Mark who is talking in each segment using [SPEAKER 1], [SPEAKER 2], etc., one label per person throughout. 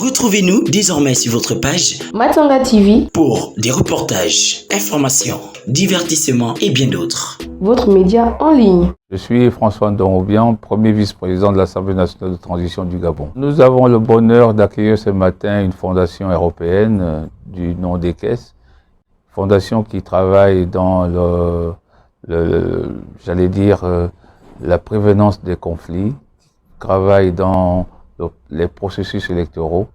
[SPEAKER 1] Retrouvez-nous désormais sur votre page
[SPEAKER 2] Matanga TV
[SPEAKER 1] pour des reportages, informations, divertissements et bien d'autres.
[SPEAKER 2] Votre média en ligne.
[SPEAKER 3] Je suis François Ndongobian, premier vice-président de l'Assemblée nationale de transition du Gabon. Nous avons le bonheur d'accueillir ce matin une fondation européenne du nom d'ECES, fondation qui travaille dans la prévenance des conflits, qui travaille dans les processus électoraux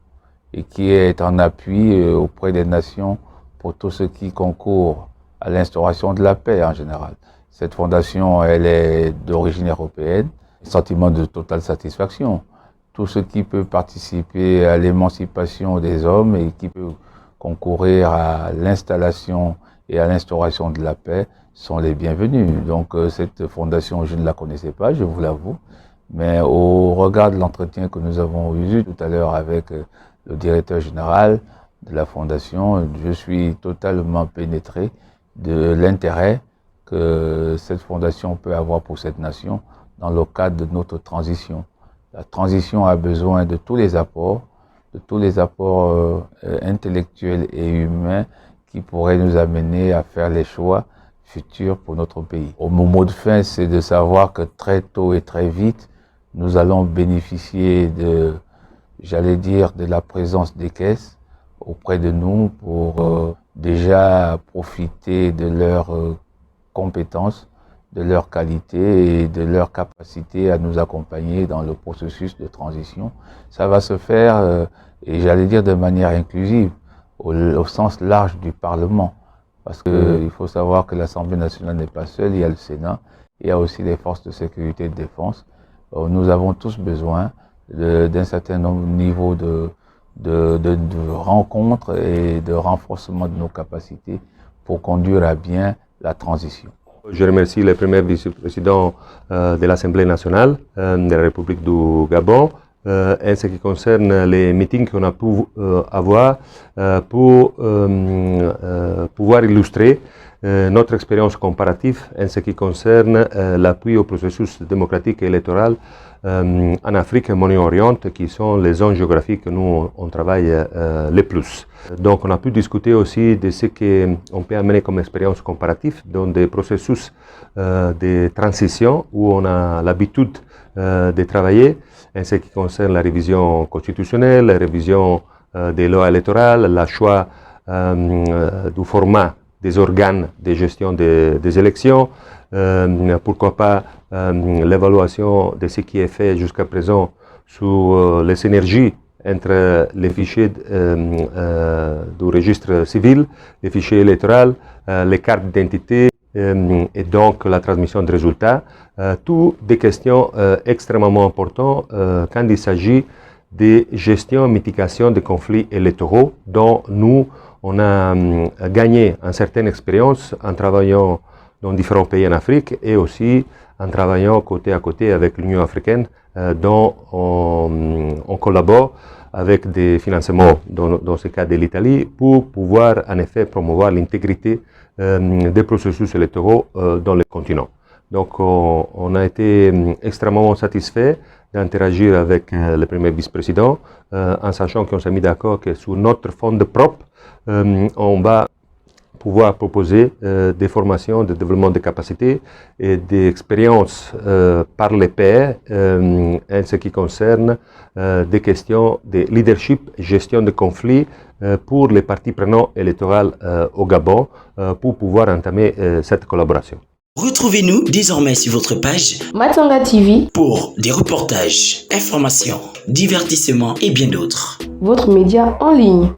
[SPEAKER 3] et qui est en appui auprès des nations pour tout ce qui concourt à l'instauration de la paix en général. Cette fondation, elle est d'origine européenne, sentiment de totale satisfaction. Tout ce qui peut participer à l'émancipation des hommes et qui peut concourir à l'installation et à l'instauration de la paix sont les bienvenus. Donc cette fondation, je ne la connaissais pas, je vous l'avoue, mais au regard de l'entretien que nous avons eu tout à l'heure avec le directeur général de la fondation, je suis totalement pénétré de l'intérêt que cette fondation peut avoir pour cette nation dans le cadre de notre transition. La transition a besoin de tous les apports, intellectuels et humains qui pourraient nous amener à faire les choix futurs pour notre pays. Mon mot de fin, c'est de savoir que très tôt et très vite, nous allons bénéficier de la présence d'ECES auprès de nous pour déjà profiter de leurs compétences, de leur qualité et de leur capacité à nous accompagner dans le processus de transition. Ça va se faire, de manière inclusive, au sens large du Parlement. Parce qu'il faut savoir que l'Assemblée nationale n'est pas seule, il y a le Sénat, il y a aussi les forces de sécurité et de défense. Nous avons tous besoin d'un certain niveau de rencontres et de renforcement de nos capacités pour conduire à bien la transition.
[SPEAKER 4] Je remercie le premier vice-président de l'Assemblée nationale de la République du Gabon en ce qui concerne les meetings qu'on a pu avoir pour pouvoir illustrer notre expérience comparative en ce qui concerne l'appui au processus démocratique et électoral en Afrique et Moyen-Orient, qui sont les zones géographiques que nous on travaille le plus. Donc on a pu discuter aussi de ce qu'on peut amener comme expérience comparative dans des processus de transition où on a l'habitude de travailler en ce qui concerne la révision constitutionnelle, la révision des lois électorales, le choix du format des organes de gestion des élections, pourquoi pas l'évaluation de ce qui est fait jusqu'à présent sur les synergies entre les fichiers du registre civil, les fichiers électoraux, les cartes d'identité et donc la transmission de résultats. Toutes des questions extrêmement importantes quand il s'agit de gestion et mitigation des conflits électoraux dont nous on a gagné une certaine expérience en travaillant dans différents pays en Afrique et aussi en travaillant côté à côté avec l'Union africaine dont on collabore avec des financements, dans ce cas de l'Italie, pour pouvoir en effet promouvoir l'intégrité des processus électoraux dans le continent. Donc on a été extrêmement satisfait d'interagir avec le premier vice-président en sachant qu'on s'est mis d'accord que sur notre fonds propre, on va pouvoir proposer des formations de développement de capacités et des expériences par les pairs en ce qui concerne des questions de leadership, gestion de conflits pour les parties prenantes électorales au Gabon pour pouvoir entamer cette collaboration.
[SPEAKER 1] Retrouvez-nous désormais sur votre page
[SPEAKER 2] Matanga TV
[SPEAKER 1] pour des reportages, informations, divertissements et bien d'autres.
[SPEAKER 2] votre média en ligne.